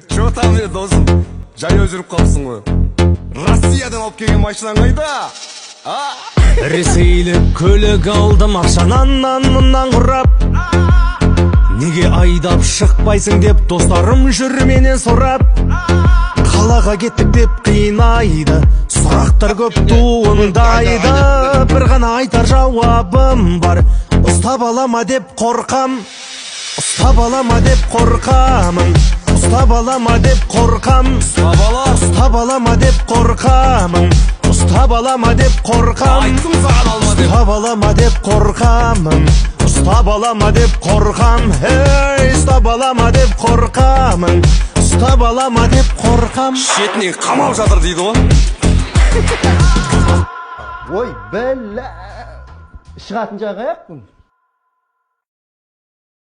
Чо там досым? Жаяу жүрүп калыпсың го. Россиядан алып келген машинаң кайда? Ресейлік көлік алдым ақшанан мындан құрап. Неге айдап шықпайсың деп достарым жүр менен сұрап. Қалаға кеттік деп қинайды, сұрақтар көп туындайды. Бір ғана айтар жауабым бар: ұстап алама деп қорқам. Ұстап алама деп қорқамын. Ұстап алама деп қорқам. Ұстап алама деп қорқамын. Ұстап алама деп қорқам. Айттым саған алма деп. Ұстап алама деп қорқамын. Ұстап алама деп қорқам. Ей, ұстап алама деп қорқамын. Ұстап алама деп қорқам. Шетінен қамап жатыр дейді ғой. Ой, бәлә. Шығатын жағы аяқпын.